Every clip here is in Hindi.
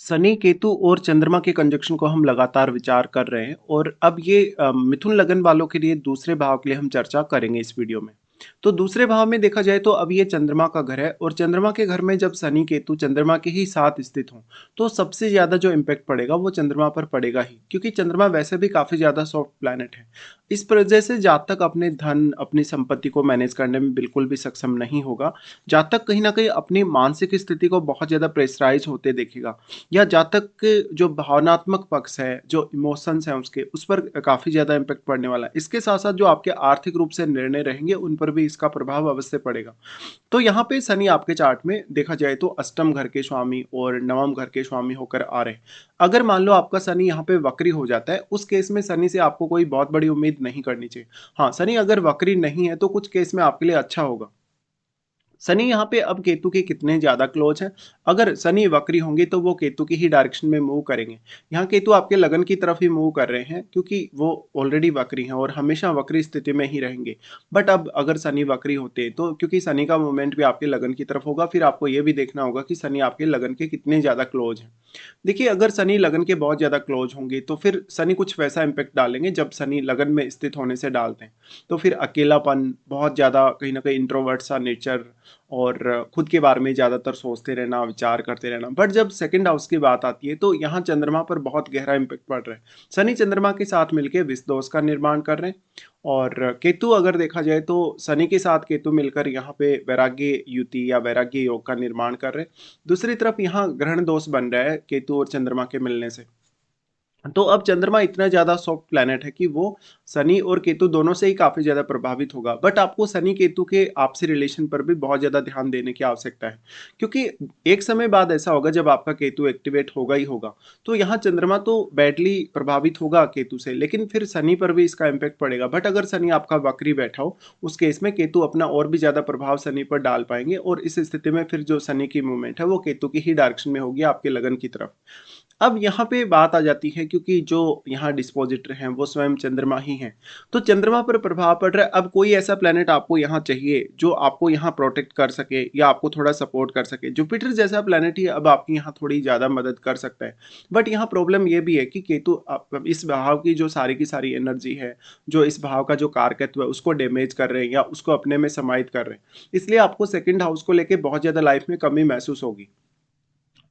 शनि, केतु और चंद्रमा के कंजक्शन को हम लगातार विचार कर रहे हैं और अब ये मिथुन लगन वालों के लिए दूसरे भाव के लिए हम चर्चा करेंगे इस वीडियो में। तो दूसरे भाव में देखा जाए तो अब ये चंद्रमा का घर है और चंद्रमा के घर में जब शनि, केतु चंद्रमा के ही साथ स्थित हों, तो सबसे ज़्यादा जो इम्पैक्ट पड़ेगा वो चंद्रमा पर पड़ेगा ही, क्योंकि चंद्रमा वैसे भी काफ़ी ज़्यादा सॉफ्ट प्लैनेट है। इस वजह से जातक अपने धन, अपनी संपत्ति को मैनेज करने में बिल्कुल भी सक्षम नहीं होगा। जातक कहीं न कहीं अपनी मानसिक स्थिति को बहुत ज़्यादा प्रेशराइज़ होते देखेगा। या जातक के जो भावनात्मक पक्ष है, जो इमोशंस हैं उसके, उस पर काफ़ी ज़्यादा इम्पैक्ट पड़ने वाला है। इसके साथ-साथ जो आपके आर्थिक रूप से निर्णय रहेंगे, उन पर भी इसका प्रभाव अवश्य पड़ेगा। तो यहाँ पे शनि आपके चार्ट में देखा जाए तो अष्टम घर के स्वामी और नवम घर के स्वामी होकर आ रहे हैं। अगर मान लो आपका शनि यहाँ पे वक्री हो जाता है, उस केस में शनि से आपको कोई बहुत बड़ी उम्मीद नहीं करनी चाहिए। हाँ, शनि अगर वक्री नहीं है, तो कुछ केस में आपके लिए अच्छा होगा। शनि यहाँ पे अब केतु के कितने ज़्यादा क्लोज हैं, अगर शनि वक्री होंगे तो वो केतु की ही डायरेक्शन में मूव करेंगे। यहाँ केतु आपके लगन की तरफ ही मूव कर रहे हैं, क्योंकि वो ऑलरेडी वक्री हैं और हमेशा वक्री स्थिति में ही रहेंगे। बट अब अगर शनि वक्री होते तो क्योंकि शनि का मूवमेंट भी आपके लगन की तरफ होगा, फिर आपको ये भी देखना होगा कि शनि आपके लगन के कितने ज़्यादा क्लोज हैं। देखिए, अगर शनि लगन के बहुत ज़्यादा क्लोज होंगे तो फिर शनि कुछ वैसा इम्पैक्ट डालेंगे जब शनि लगन में स्थित होने से डालते हैं। तो फिर अकेलापन, बहुत ज़्यादा कहीं न कहीं इंट्रोवर्ट सा नेचर और खुद के बारे में ज़्यादातर सोचते रहना, विचार करते रहना। बट जब सेकंड हाउस की बात आती है तो यहाँ चंद्रमा पर बहुत गहरा इम्पैक्ट पड़ रहा है। शनि चंद्रमा के साथ मिलके विष दोष का निर्माण कर रहे हैं और केतु अगर देखा जाए तो शनि के साथ केतु मिलकर यहाँ पे वैराग्य युति या वैराग्य योग का निर्माण कर रहे हैं। दूसरी तरफ यहाँ ग्रहण दोष बन रहा है केतु और चंद्रमा के मिलने से। तो अब चंद्रमा इतना ज़्यादा सॉफ्ट प्लैनेट है कि वो शनि और केतु दोनों से ही काफ़ी ज़्यादा प्रभावित होगा। बट आपको शनि केतु के आपसी रिलेशन पर भी बहुत ज़्यादा ध्यान देने की आवश्यकता है। क्योंकि एक समय बाद ऐसा होगा जब आपका केतु एक्टिवेट होगा ही होगा। तो यहाँ चंद्रमा तो बैडली प्रभावित होगा केतु से, लेकिन फिर शनि पर भी इसका इम्पैक्ट पड़ेगा। बट अगर शनि आपका वक्री बैठा हो, उस केस में केतु अपना और भी ज़्यादा प्रभाव शनि पर डाल पाएँगे और इस स्थिति में फिर जो शनि की मूवमेंट है वो केतु की ही डायरेक्शन में होगी आपके लगन की तरफ। अब यहाँ पे बात आ जाती है, क्योंकि जो यहाँ डिस्पोजिटर हैं वो स्वयं चंद्रमा ही हैं। तो चंद्रमा पर प्रभाव पड़ रहा है। अब कोई ऐसा प्लेनेट आपको यहाँ चाहिए जो आपको यहाँ प्रोटेक्ट कर सके या आपको थोड़ा सपोर्ट कर सके। जुपिटर जैसा प्लेनेट ही अब आपकी यहाँ थोड़ी ज़्यादा मदद कर सकता है। बट यहाँ प्रॉब्लम ये भी है कि केतु इस भाव की जो सारी की सारी एनर्जी है, जो इस भाव का जो कारकत्व है उसको डैमेज कर रहे हैं या उसको अपने में समाहित कर रहे हैं। इसलिए आपको सेकंड हाउस को लेके बहुत ज़्यादा लाइफ में कमी महसूस होगी।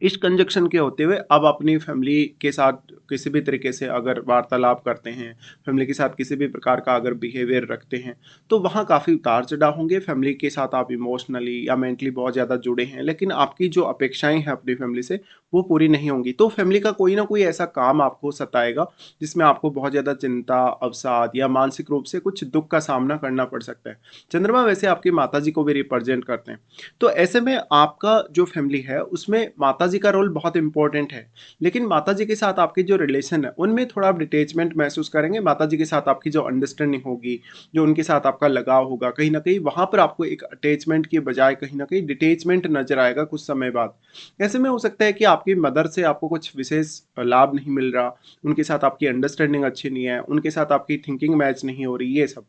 इस कंजक्शन के होते हुए अब अपनी फैमिली के साथ किसी भी तरीके से अगर वार्तालाप करते हैं, फैमिली के साथ किसी भी प्रकार का अगर बिहेवियर रखते हैं, तो वहाँ काफ़ी उतार-चढ़ाव होंगे। फैमिली के साथ आप इमोशनली या मेंटली बहुत ज़्यादा जुड़े हैं, लेकिन आपकी जो अपेक्षाएँ हैं अपनी फैमिली से, वो पूरी नहीं होंगी। तो फैमिली का कोई ना कोई ऐसा काम आपको सताएगा, जिसमें आपको बहुत ज़्यादा चिंता, अवसाद या मानसिक रूप से कुछ दुःख का सामना करना पड़ सकता है। चंद्रमा वैसे आपकी माताजी को भी रिप्रेजेंट करते हैं। तो ऐसे में आपका जो फैमिली है उसमें माताजी का रोल बहुत इंपॉर्टेंट है। लेकिन माताजी के साथ आपके जो रिलेशन है उनमें थोड़ा आप डिटैचमेंट महसूस करेंगे। माताजी के साथ आपकी जो अंडरस्टैंडिंग होगी, जो उनके साथ आपका लगाव होगा, कहीं न कहीं वहाँ पर आपको एक अटैचमेंट की बजाय कहीं न कहीं डिटैचमेंट नज़र आएगा कुछ समय बाद। ऐसे में हो सकता है कि आपकी मदर से आपको कुछ विशेष लाभ नहीं मिल रहा, उनके साथ आपकी अंडरस्टैंडिंग अच्छी नहीं है, उनके साथ आपकी थिंकिंग मैच नहीं हो रही, ये सब।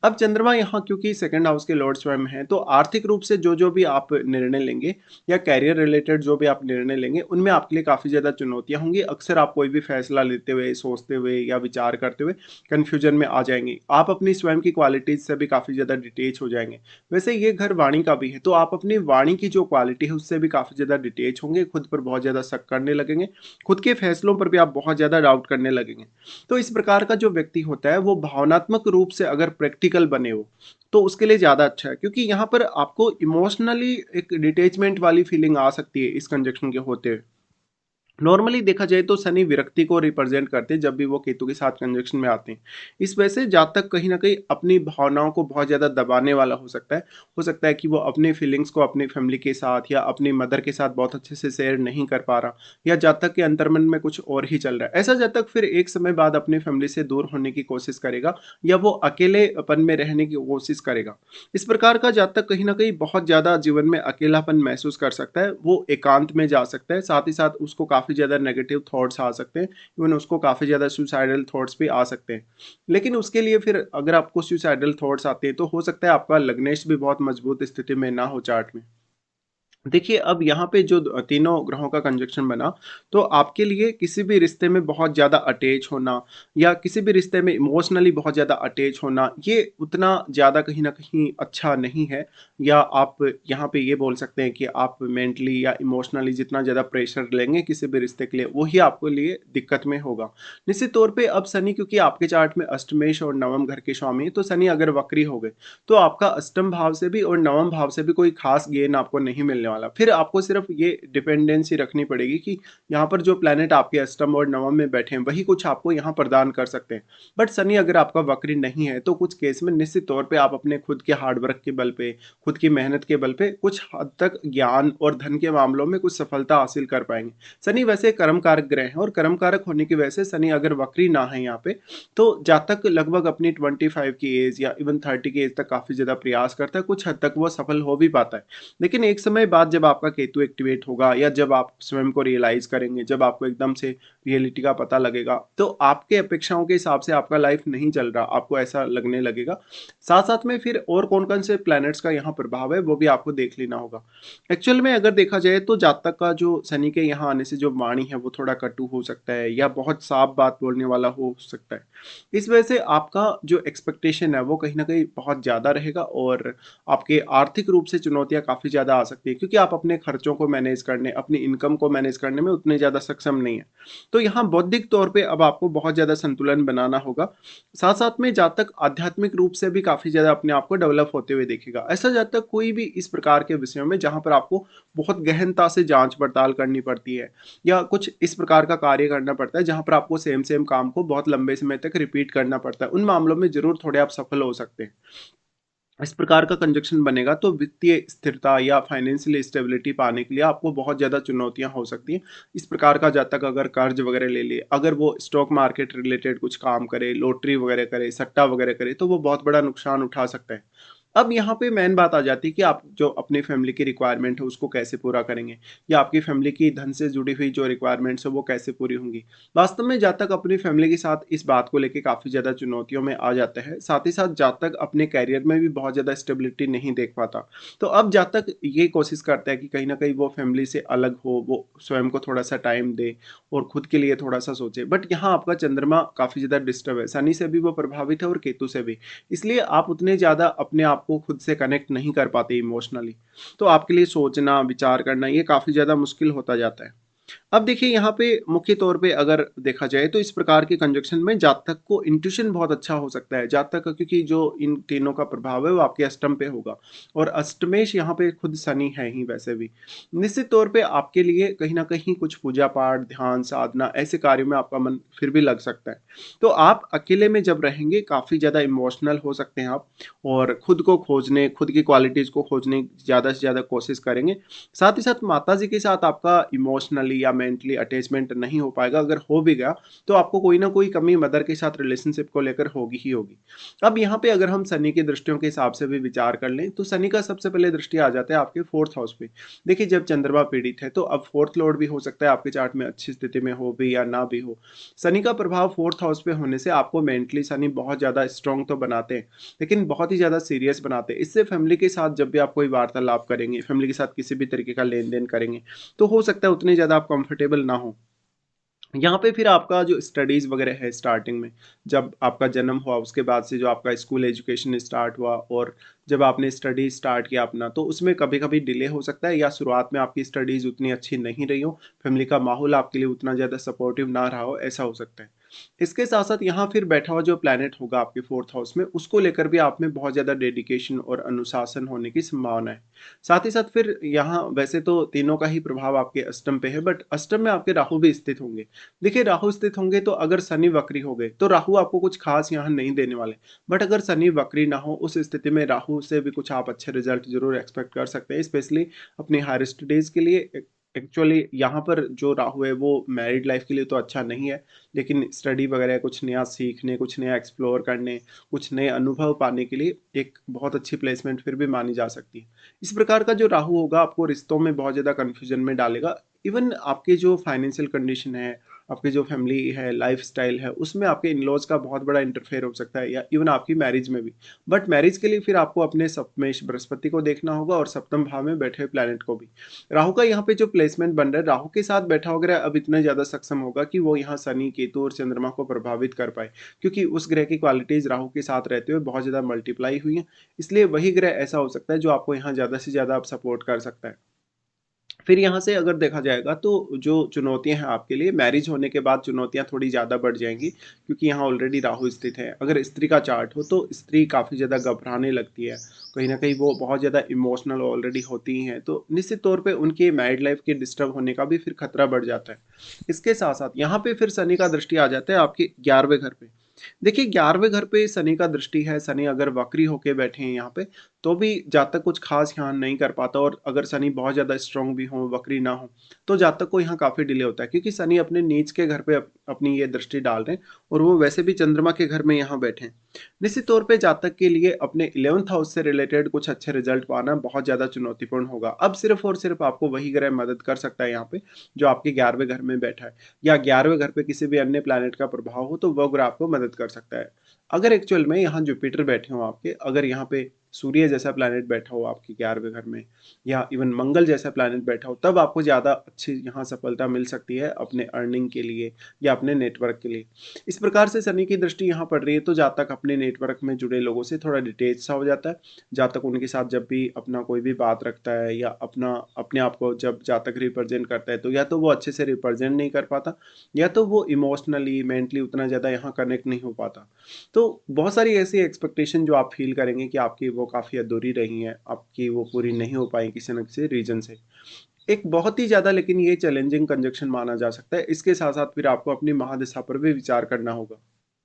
अब चंद्रमा यहाँ क्योंकि सेकंड हाउस के लॉर्ड स्वयं हैं, तो आर्थिक रूप से जो-जो भी आप निर्णय लेंगे या करियर रिलेटेड जो भी आप निर्णय लेंगे, उनमें आपके लिए काफ़ी ज़्यादा चुनौतियाँ होंगी। अक्सर आप कोई भी फैसला लेते हुए, सोचते हुए या विचार करते हुए कन्फ्यूजन में आ जाएँगे। आप अपनी स्वयं की क्वालिटीज़ से भी काफ़ी ज़्यादा डिटैच हो जाएँगे। वैसे ये घर वाणी का भी है, तो आप अपनी वाणी की जो क्वालिटी है, उससे भी काफ़ी ज़्यादा डिटैच होंगे, खुद पर बहुत ज़्यादा शक करने लगेंगे, खुद के फैसलों पर भी आप बहुत ज़्यादा डाउट करने लगेंगे। तो इस प्रकार का जो व्यक्ति होता है, वो भावनात्मक रूप से अगर प्रैक्टिकल बने हो, तो उसके लिए ज़्यादा अच्छा है, क्योंकि यहाँ पर आपको इमोशनली एक डिटैचमेंट वाली फीलिंग आ सकती है इस कंजक्शन के होते हुए। नॉर्मली देखा जाए तो शनि विरक्ति को रिप्रेजेंट करते हैं जब भी वो केतु के साथ कंजक्शन में आते हैं। इस वजह से जातक कहीं न कहीं अपनी भावनाओं को बहुत ज़्यादा दबाने वाला हो सकता है। हो सकता है कि वो अपनी फीलिंग्स को अपनी फैमिली के साथ या अपनी मदर के साथ बहुत अच्छे से शेयर नहीं कर पा रहा, या जातक के अंतर्मन में कुछ और ही चल रहा है। ऐसा जातक फिर एक समय बाद अपनी फैमिली से दूर होने की कोशिश करेगा या वो अकेलेपन में रहने की कोशिश करेगा। इस प्रकार का जातक कहीं न कहीं बहुत ज़्यादा जीवन में अकेलापन महसूस कर सकता है, वो एकांत में जा सकता है, साथ ही साथ उसको काफ़ी ज़्यादा नेगेटिव थॉट्स आ सकते हैं, इवन उसको काफ़ी ज़्यादा सुसाइडल थॉट्स भी आ सकते हैं। लेकिन उसके लिए फिर अगर आपको सुसाइडल थॉट्स आते हैं, तो हो सकता है आपका लग्नेश भी बहुत मजबूत स्थिति में ना हो चार्ट में। देखिए, अब यहाँ पे जो तीनों ग्रहों का कंजंक्शन बना, तो आपके लिए किसी भी रिश्ते में बहुत ज़्यादा अटैच होना या किसी भी रिश्ते में इमोशनली बहुत ज़्यादा अटैच होना, ये उतना ज़्यादा कहीं न कहीं अच्छा नहीं है। या आप यहाँ पे ये बोल सकते हैं कि आप मेंटली या इमोशनली जितना ज़्यादा प्रेशर लेंगे किसी भी रिश्ते के लिए, वही आपके लिए दिक्कत में होगा। निश्चित तौर पे अब शनि क्योंकि आपके चार्ट में अष्टमेश और नवम घर के स्वामी हैं, तो शनि अगर वक्री हो गए, तो आपका अष्टम भाव से भी और नवम भाव से भी कोई खास गेन आपको नहीं मिलने वाला। फिर आपको सिर्फ ये डिपेंडेंसी रखनी पड़ेगी कि यहाँ पर जो प्लैनेट आपके अष्टम और नवम में बैठे हैं, वही कुछ आपको यहाँ प्रदान कर सकते हैं। बट शनि अगर आपका वक्री नहीं है, तो कुछ केस में निश्चित तौर पे आप अपने खुद के हार्ड वर्क के बल पे, खुद की मेहनत के बल पे कुछ हद तक ज्ञान और धन के मामलों में कुछ सफलता हासिल कर पाएँगे। शनि वैसे कर्म कारक ग्रह हैं और कर्म कारक होने की वजह से शनि अगर वक्री ना है यहाँ पे, तो जातक लगभग अपनी 25 की एज या इवन 30 की एज तक काफ़ी ज़्यादा प्रयास करता है, कुछ हद तक वो सफल हो भी पाता है। लेकिन एक समय बाद जब आपका केतु एक्टिवेट होगा या जब आप स्वयं को रियलाइज़ करेंगे, जब आपको एकदम से रियलिटी का पता लगेगा, तो आपके अपेक्षाओं के हिसाब से आपका लाइफ नहीं चल रहा, आपको ऐसा लगने लगेगा। साथ-साथ में फिर और कौन-कौन से प्लैनेट्स का यहाँ प्रभाव है, वो भी आपको देख लेना होगा। एक्चुअल में अगर देखा जाए तो जातक का जो शनि के यहाँ आने से जो वाणी है, वो थोड़ा कटु हो सकता है या बहुत साफ बात बोलने वाला हो सकता है। इस वजह से आपका जो एक्सपेक्टेशन है वो कहीं न कहीं बहुत ज़्यादा रहेगा और आपके आर्थिक रूप से चुनौतियाँ काफ़ी ज़्यादा आ सकती हैं क्योंकि आप अपने खर्चों को मैनेज करने, अपनी इनकम को मैनेज करने में उतने ज़्यादा सक्षम नहीं हैं। तो यहाँ बौद्धिक तौर पे अब आपको बहुत ज़्यादा संतुलन बनाना होगा। साथ-साथ में जातक आध्यात्मिक रूप से भी काफ़ी ज़्यादा अपने आप को डेवलप होते हुए देखेगा। ऐसा जातक कोई भी इस प्रकार के विषयों में जहाँ पर आपको बहुत गहनता से जाँच-पड़ताल करनी पड़ती है या कुछ इस प्रकार का कार्य करना पड़ता है जहाँ पर आपको सेम सेम काम को बहुत लंबे समय तक रिपीट करना पड़ता है। उन मामलों में ज़रूर थोड़े आप सफल हो सकते हैं। इस प्रकार का कंजक्शन बनेगा तो वित्तीय स्थिरता या फाइनेंशियल स्टेबिलिटी पाने के लिए आपको बहुत ज़्यादा चुनौतियाँ हो सकती हैं। इस प्रकार का जातक अगर कर्ज वगैरह ले ले, अगर वो स्टॉक मार्केट रिलेटेड कुछ काम करे, लॉटरी वगैरह करे, सट्टा वगैरह करे, तो वो बहुत बड़ा नुकसान उठा सकता है। अब यहाँ पे मेन बात आ जाती है कि आप जो अपनी फैमिली की रिक्वायरमेंट है उसको कैसे पूरा करेंगे या आपकी फैमिली की धन से जुड़ी हुई जो रिक्वायरमेंट्स है वो कैसे पूरी होंगी। वास्तव में जातक अपनी फैमिली के साथ इस बात को लेके काफ़ी ज़्यादा चुनौतियों में आ जाता है। साथ ही साथ जातक अपने करियर में भी बहुत ज़्यादा स्टेबिलिटी नहीं देख पाता। तो अब जातक ये कोशिश करता है कि कहीं न कहीं वो फैमिली से अलग हो, वो स्वयं को थोड़ा-सा टाइम दे और खुद के लिए थोड़ा-सा सोचे। बट यहाँ आपका चंद्रमा काफ़ी ज़्यादा डिस्टर्ब है, शनि से भी वो प्रभावित है और केतु से भी। इसलिए आप उतने ज़्यादा अपने आप को खुद से कनेक्ट नहीं कर पाते इमोशनली। तो आपके लिए सोचना, विचार करना ये काफ़ी ज़्यादा मुश्किल होता जाता है। अब देखिए यहाँ पे मुख्य तौर पे अगर देखा जाए तो इस प्रकार के कंजक्शन में जातक को इंट्यूशन बहुत अच्छा हो सकता है। जातक का क्योंकि जो इन तीनों का प्रभाव है वो आपके अष्टम पे होगा और अष्टमेश यहाँ पे खुद शनि है ही वैसे भी। निश्चित तौर पे आपके लिए कहीं न कहीं कुछ पूजा-पाठ, ध्यान, साधना ऐसे कार्यों में आपका मन फिर भी लग सकता है। तो आप अकेले में जब रहेंगे काफ़ी ज़्यादा इमोशनल हो सकते हैं आप और खुद को खोजने, खुद की क्वालिटीज़ को खोजने की ज़्यादा से ज़्यादा कोशिश करेंगे। साथ ही साथ माताजी के साथ आपका इमोशनली या मेंटली अटैचमेंट नहीं हो पाएगा, अगर हो भी गया तो आपको कोई ना कोई कमी मदर के साथ रिलेशनशिप को लेकर होगी ही होगी। अब यहाँ पे अगर हम शनि की दृष्टियों के हिसाब से भी विचार कर लें तो शनि का सबसे पहले दृष्टि आ जाता है आपके 4th हाउस पे। देखिए जब चंद्रमा पीड़ित है तो अब 4th लॉर्ड भी हो सकता है आपके चार्ट में अच्छी स्थिति में हो भी या ना भी हो। शनि का प्रभाव 4th हाउस पे होने से आपको मेंटली शनि बहुत ज़्यादा स्ट्रॉन्ग तो बनाते हैं, लेकिन बहुत ही ज़्यादा सीरियस बनाते हैं। इससे फैमिली के साथ जब भी आप कोई वार्तालाप करेंगे, फैमिली के साथ किसी भी तरीके का लेन-देन करेंगे, तो हो सकता है उतने ज़्यादा आप कंफर्टेबल ना हों। यहाँ पे फिर आपका जो स्टडीज़ वगैरह है स्टार्टिंग में, जब आपका जन्म हुआ उसके बाद से जो आपका स्कूल एजुकेशन स्टार्ट हुआ और जब आपने स्टडी स्टार्ट किया अपना, तो उसमें कभी-कभी डिले हो सकता है या शुरुआत में आपकी स्टडीज़ उतनी अच्छी नहीं रही हो, फैमिली का माहौल आपके लिए उतना ज़्यादा सपोर्टिव ना रहा हो, ऐसा हो सकता है। इसके साथ-साथ यहाँ फिर बैठा हुआ जो प्लैनेट होगा आपके 4th हाउस में, उसको लेकर भी आप में बहुत ज़्यादा डेडिकेशन और अनुशासन होने की संभावना है। साथ ही साथ फिर यहाँ वैसे तो तीनों का ही प्रभाव आपके अष्टम पे है, बट अष्टम में आपके राहु भी स्थित होंगे। देखिए राहु स्थित होंगे तो अगर शनि वक्री हो गए तो राहु आपको कुछ खास यहाँ नहीं देने वाले। बट अगर शनि वक्री ना हो उस स्थिति में राहु से भी कुछ आप अच्छे रिजल्ट ज़रूर एक्सपेक्ट कर सकते हैं, स्पेशली अपनी हायर स्टडीज़ के लिए। एक्चुअली यहाँ पर जो राहु है वो मैरिड लाइफ के लिए तो अच्छा नहीं है, लेकिन स्टडी वगैरह कुछ नया सीखने, कुछ नया एक्सप्लोर करने, कुछ नए अनुभव पाने के लिए एक बहुत अच्छी प्लेसमेंट फिर भी मानी जा सकती है। इस प्रकार का जो राहु होगा आपको रिश्तों में बहुत ज़्यादा कन्फ्यूजन में डालेगा। इवन आपके जो फाइनेंशियल कंडीशन है आपकी जो फैमिली है, लाइफ़स्टाइल है, उसमें आपके इन-लॉज़ का बहुत बड़ा इंटरफेयर हो सकता है या इवन आपकी मैरिज में भी। बट मैरिज के लिए फिर आपको अपने सप्तमेश बृहस्पति को देखना होगा और सप्तम भाव में बैठे हुए प्लैनेट को भी। राहु का यहाँ पे जो प्लेसमेंट बन रहा है, राहु के साथ बैठा वगैरह अब इतना ज़्यादा सक्षम होगा कि वो यहाँ शनि, केतु और चंद्रमा को प्रभावित कर पाए, क्योंकि उस ग्रह की क्वालिटीज़ राहु के साथ रहते हुए बहुत ज़्यादा मल्टीप्लाई हुई हैं। इसलिए वही ग्रह ऐसा हो सकता है जो आपको यहाँ ज़्यादा से ज़्यादा अब सपोर्ट कर सकता है। फिर यहाँ से अगर देखा जाएगा तो जो चुनौतियाँ हैं आपके लिए मैरिज होने के बाद चुनौतियाँ थोड़ी ज़्यादा बढ़ जाएँगी, क्योंकि यहाँ ऑलरेडी राहु स्थित है। अगर स्त्री का चार्ट हो तो स्त्री काफ़ी ज़्यादा घबराने लगती है। कहीं न कहीं वो बहुत ज़्यादा इमोशनल ऑलरेडी होती ही हैं, तो निश्चित तौर पे उनकी मैरिड लाइफ़ के डिस्टर्ब होने का भी फिर खतरा बढ़ जाता है। इसके साथ-साथ यहाँ पे फिर शनि का दृष्टि आ जाता है आपके 11वें घर पे। देखिए 11वें घर पे शनि का दृष्टि है, शनि अगर वक्री होके बैठे हैं यहाँ पे, तो भी जातक कुछ ख़ास यहाँ नहीं कर पाता और अगर शनि बहुत ज़्यादा स्ट्रॉन्ग भी हो, वक्री ना हो, तो जातक को यहाँ काफ़ी डिले होता है क्योंकि शनि अपने नीच के घर पे अपनी ये दृष्टि डाल रहे हैं और वो वैसे भी चंद्रमा के घर में यहाँ बैठे हैं। निश्चित तौर पे जातक के लिए अपने 11th हाउस से रिलेटेड कुछ अच्छे रिज़ल्ट पाना बहुत ज़्यादा चुनौतीपूर्ण होगा। अब सिर्फ़ और सिर्फ़ आपको वही ग्रह मदद कर सकता है यहाँ पे, जो आपके 11वें घर में बैठा है या 11वें घर पे किसी भी अन्य प्लैनेट का प्रभाव हो, तो वो ग्रह आपको मदद कर सकता है। अगर एक्चुअल में यहाँ जुपिटर बैठे हों आपके, अगर यहाँ पे सूर्य जैसा प्लैनेट बैठा हो आपके 11वें घर में या इवन मंगल जैसा प्लैनेट बैठा हो, तब आपको ज़्यादा अच्छी यहाँ सफलता मिल सकती है अपने अर्निंग के लिए या अपने नेटवर्क के लिए। इस प्रकार से शनि की दृष्टि यहाँ पड़ रही है, तो जहाँ तक अपने नेटवर्क में जुड़े लोगों से थोड़ा डिटैच सा हो जाता है। जहाँ तक उनके साथ जब भी अपना कोई भी बात रखता है या अपना अपने आप को जब जातक रिप्रेज़ेंट करता है, तो या तो वो अच्छे से रिप्रेज़ेंट नहीं कर पाता या तो वो इमोशनली, मेंटली उतना ज़्यादा यहाँ कनेक्ट नहीं हो पाता। तो बहुत सारी ऐसी एक्सपेक्टेशन जो आप फ़ील करेंगे कि आपकी वो काफ़ी अधूरी रही हैं, आपकी वो पूरी नहीं हो पाई किसी न किसी रीज़न से। एक बहुत ही ज़्यादा लेकिन ये चैलेंजिंग कंजंक्शन माना जा सकता है। इसके साथ-साथ फिर आपको अपनी महादशा पर भी विचार करना होगा।